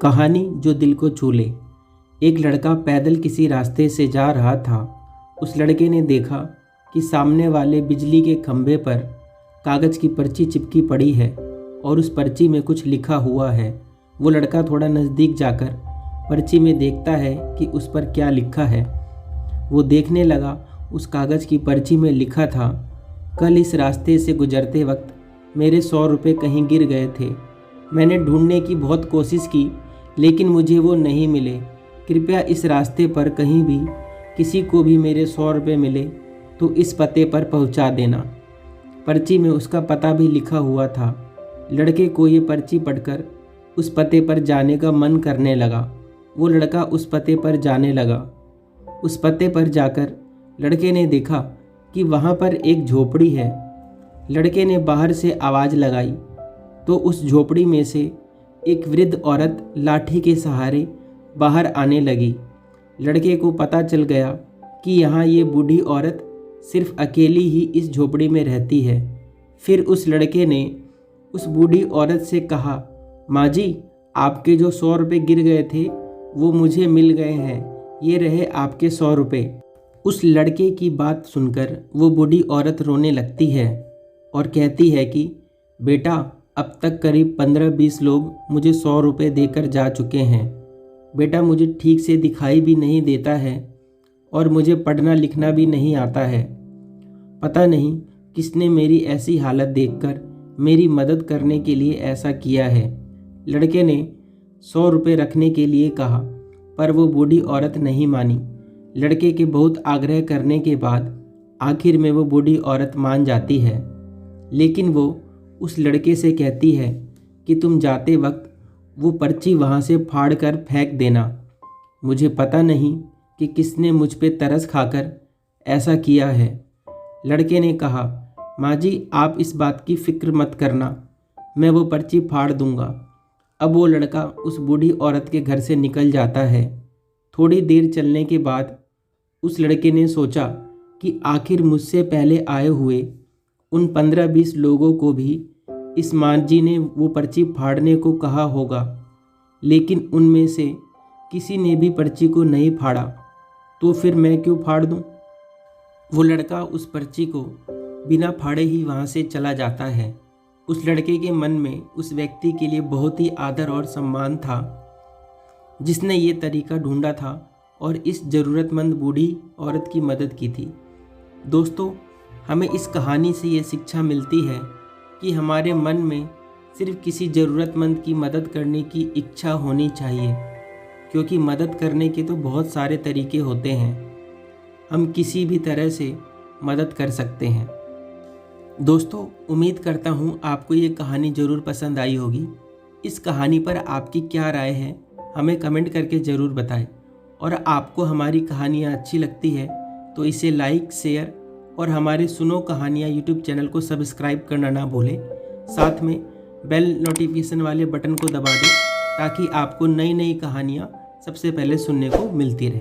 कहानी जो दिल को छू ले। एक लड़का पैदल किसी रास्ते से जा रहा था। उस लड़के ने देखा कि सामने वाले बिजली के खंभे पर कागज़ की पर्ची चिपकी पड़ी है और उस पर्ची में कुछ लिखा हुआ है। वो लड़का थोड़ा नज़दीक जाकर पर्ची में देखता है कि उस पर क्या लिखा है। वो देखने लगा, उस कागज़ की पर्ची में लिखा था, कल इस रास्ते से गुजरते वक्त मेरे 100 रुपये कहीं गिर गए थे। मैंने ढूंढने की बहुत कोशिश की लेकिन मुझे वो नहीं मिले। कृपया इस रास्ते पर कहीं भी किसी को भी मेरे 100 रुपये मिले तो इस पते पर पहुंचा देना। पर्ची में उसका पता भी लिखा हुआ था। लड़के को ये पर्ची पढ़कर उस पते पर जाने का मन करने लगा। वो लड़का उस पते पर जाने लगा। उस पते पर जाकर लड़के ने देखा कि वहाँ पर एक झोपड़ी है। लड़के ने बाहर से आवाज़ लगाई तो उस झोपड़ी में से एक वृद्ध औरत लाठी के सहारे बाहर आने लगी। लड़के को पता चल गया कि यहाँ ये बूढ़ी औरत सिर्फ अकेली ही इस झोपड़ी में रहती है। फिर उस लड़के ने उस बूढ़ी औरत से कहा, माँ जी, आपके जो 100 रुपये गिर गए थे वो मुझे मिल गए हैं, ये रहे आपके 100 रुपये। उस लड़के की बात सुनकर वो बूढ़ी औरत रोने लगती है और कहती है कि बेटा, अब तक करीब 15-20 लोग मुझे 100 रुपये देकर जा चुके हैं। बेटा, मुझे ठीक से दिखाई भी नहीं देता है और मुझे पढ़ना लिखना भी नहीं आता है। पता नहीं किसने मेरी ऐसी हालत देखकर मेरी मदद करने के लिए ऐसा किया है। लड़के ने 100 रुपये रखने के लिए कहा पर वो बूढ़ी औरत नहीं मानी। लड़के के बहुत आग्रह करने के बाद आखिर में वो बूढ़ी औरत मान जाती है, लेकिन वो उस लड़के से कहती है कि तुम जाते वक्त वो पर्ची वहाँ से फाड़ कर फेंक देना। मुझे पता नहीं कि किसने मुझ पे तरस खाकर ऐसा किया है। लड़के ने कहा, माँ जी, आप इस बात की फ़िक्र मत करना, मैं वो पर्ची फाड़ दूँगा। अब वो लड़का उस बूढ़ी औरत के घर से निकल जाता है। थोड़ी देर चलने के बाद उस लड़के ने सोचा कि आखिर मुझसे पहले आए हुए उन 15-20 लोगों को भी इस माँ जी ने वो पर्ची फाड़ने को कहा होगा, लेकिन उनमें से किसी ने भी पर्ची को नहीं फाड़ा, तो फिर मैं क्यों फाड़ दूँ। वो लड़का उस पर्ची को बिना फाड़े ही वहाँ से चला जाता है। उस लड़के के मन में उस व्यक्ति के लिए बहुत ही आदर और सम्मान था जिसने ये तरीका ढूंढा था और इस ज़रूरतमंद बूढ़ी औरत की मदद की थी। दोस्तों, हमें इस कहानी से ये शिक्षा मिलती है कि हमारे मन में सिर्फ किसी ज़रूरतमंद की मदद करने की इच्छा होनी चाहिए, क्योंकि मदद करने के तो बहुत सारे तरीके होते हैं। हम किसी भी तरह से मदद कर सकते हैं। दोस्तों, उम्मीद करता हूँ आपको ये कहानी ज़रूर पसंद आई होगी। इस कहानी पर आपकी क्या राय है हमें कमेंट करके ज़रूर बताएं। और आपको हमारी कहानियाँ अच्छी लगती है तो इसे लाइक, शेयर और हमारे सुनो कहानियाँ यूट्यूब चैनल को सब्सक्राइब करना ना भूलें। साथ में बेल नोटिफिकेशन वाले बटन को दबा दें ताकि आपको नई नई कहानियाँ सबसे पहले सुनने को मिलती रहे।